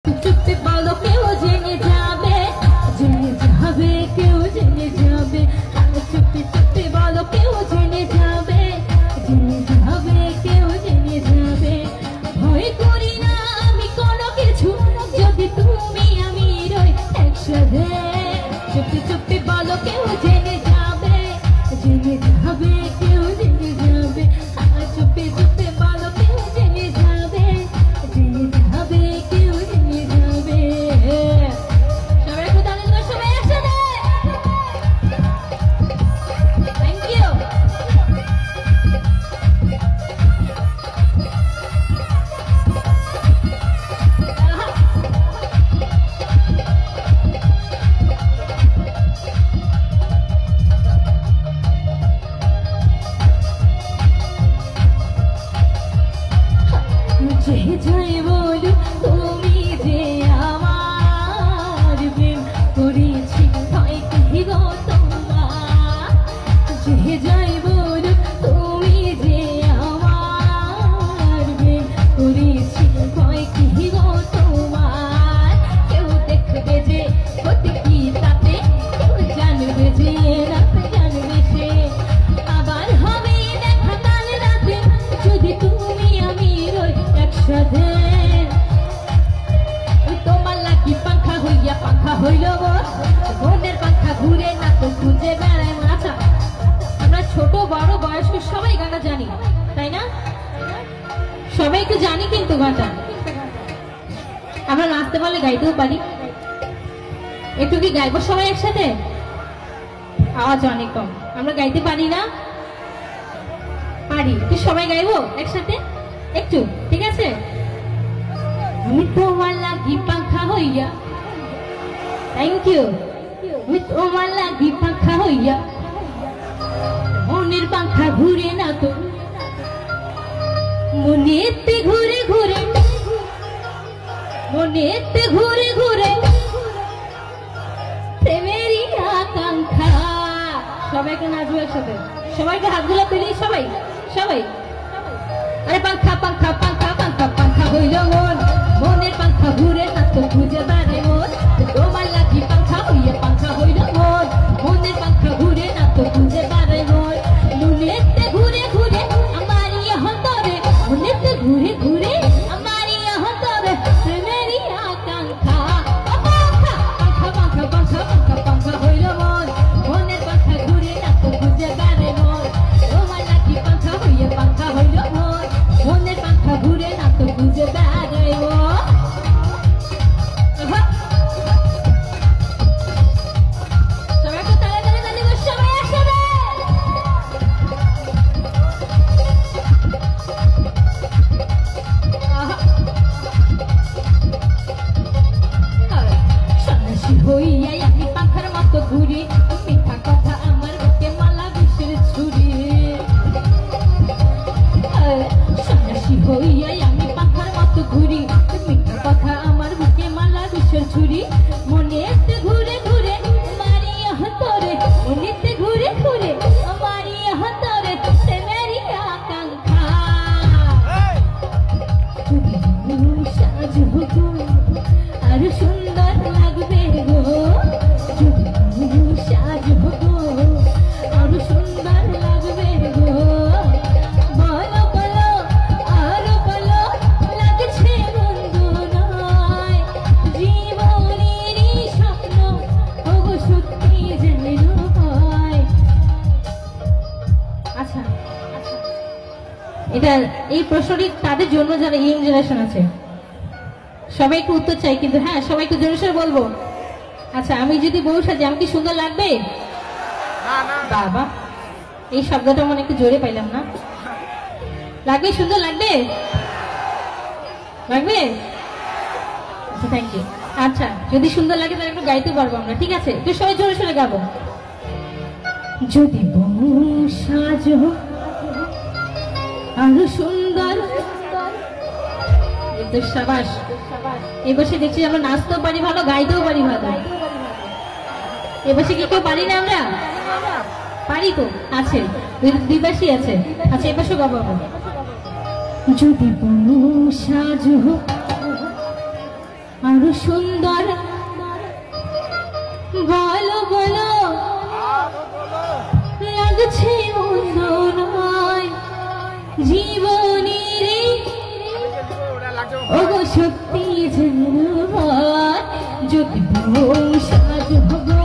চুপে বলো কেউ জেনে যাবে, জেনে যাবে, কেউ জেনে যাবে। চুপে চুপে বলো কেউ জেনে যাবে, জেনে যাবে, কেউ জেনে যাবে। ভয় করি না আমি কোনো কিছু, যদি তুমি আমি রই একসাথে। চুপে চুপে বলো কেউ জেনে যাবে, জেনে যাবে, কেউ জেনে যাবে। চুপে চুপে বলো কেউ জেনে যাবে, জেনে যাবে, কেউ জেনে যাবে। সবাই একটু তালে দিলো, সবাই একসাথে। Thank you. যে যাই বলো তুমি যে আমার প্রেম করেছি, ভয় কি গো তোমার। যে যাই বলো তুমি যে আমার প্রেম করেছি, ভয় কি গো তোমার। কেউ দেখবে যে ক্ষতি কি তাতে, কেউ জানবে যে রাতে জানবে সে। আবার হবে দেখা কাল রাতে, যদি তুমি আমি রই একসাথে। তোমার লাগি পাখা হইয়া পাখা হইল মনের পাখা ঘুরে না তো খুঁজে বেড়ায় মাথা। আমরা ছোট বড় বয়স্ক সবাই গানটা জানি, তাই না? সবাই একটু জানি কিন্তু গানটা। আমরা নাচতে পারলে গাইতেও পারি। একটু কি গাইবো সবাই একসাথে? আওয়াজ অনেক কম, আমরা গাইতে পারি না? পারি। তুই সবাই গাইবো একসাথে একটু, ঠিক আছে? আমি তোমার লাগি পাখা হইয়া, থ্যাংক ইউ। আমি তোমার লাগি পাখা হইয়া মনের পাখা ঘুরে না তো, মনেতে ঘুরে ঘুরে, মনেতে ঘুরে ঘুরে প্রেমেরই আকাঙ্ক্ষা। সবাইকে নাচবো একসাথে, সবাইকে হাতগুলো তুলি, সবাই সবাই। আরে পাখা পাখা পাখা পাখা পাখা হইল মন, মনের পাখা ঘুরে না তো খুঁজে বেড়ায় মন। তোমার লাগি পাখা হইয়া পাখা হইল মন, মনের পাখা ঘুরে না তো খুঁজে বেড়ায় মন। মনেতে ঘুরে ঘুরে আমারই অন্তরে, মনেতে ঘুরে ঘুরে আমারই অন্তরে প্রেমেরই আকাঙ্ক্ষা। পাখা পাখা পাখা পাখা পাখা পাখা হইল মন, মনের পাখা ঘুরে না তো খুঁজে বেড়ায় মন। তোমার লাগি পাখা হইয়া পাখা হইল মন, মনের পাখা ঘুরে না তো খুঁজে বেড়ায় মন। সবাই একটু তালে তালে তালে দিবো, সবাই একসাথে। সন্ন্যাসী হইয়াই আমি পাখার মতো ঘুরি, মিঠা কথা আমার বুকে মালা বিষের ছুরি। সন্ন্যাসী হইয়াই আমি পাখার মতো ঘুরি, মিঠা কথা আমার বুকে মালা বিষের ছুরি। মনেতে ঘুরে ঘুরে আমারই অন্তরে, মনেতে ঘুরে ঘুরে আমারই অন্তরে প্রেমেরই আকাঙ্ক্ষা। সাজবো গো আরো সুন্দর লাগবে গো, সাজবো গো আরো সুন্দর লাগবে গো। বলো বলো আরো বলো, লাগছে বন্ধু নয়, জীবনেরই স্বপ্ন ওগো সত্যি যেন হয়। আচ্ছা, এটা এই প্রশ্নটি তাদের জন্য যারা ইয়ং জেনারেশন আছে। সবাই একটু উত্তর চাই কিন্তু, হ্যাঁ সবাই একটু জোরে সোরে বলবো। আচ্ছা, আমি যদি বউ সাজি আমি কি সুন্দর লাগবে? বাবা, এই শব্দটা মনে একটু জোরে পাইলাম না। লাগবে? সুন্দর লাগবে? লাগবে? আচ্ছা, থ্যাংক ইউ। আচ্ছা, যদি সুন্দর লাগে তাহলে একটু গাইতে পারবো আমরা, ঠিক আছে? একটু সবাই জোরে সোরে গাবো। যদি বউ সাজো আরো সুন্দর, সাবাস। এই বসে দেখছি আমরা নাচতেও পারি ভালো, গাইতেও পারি ভালো। এ বসে কি কেউ পারি না? আমরা পারি তো, আছে দুই পাশই আছে। আচ্ছা, এ বসে গাবো। যদি বউ সাজো আরো সুন্দর বলো বলো লাগছে নয় জীবনের ওগো সত্যি যদি সাজ হবে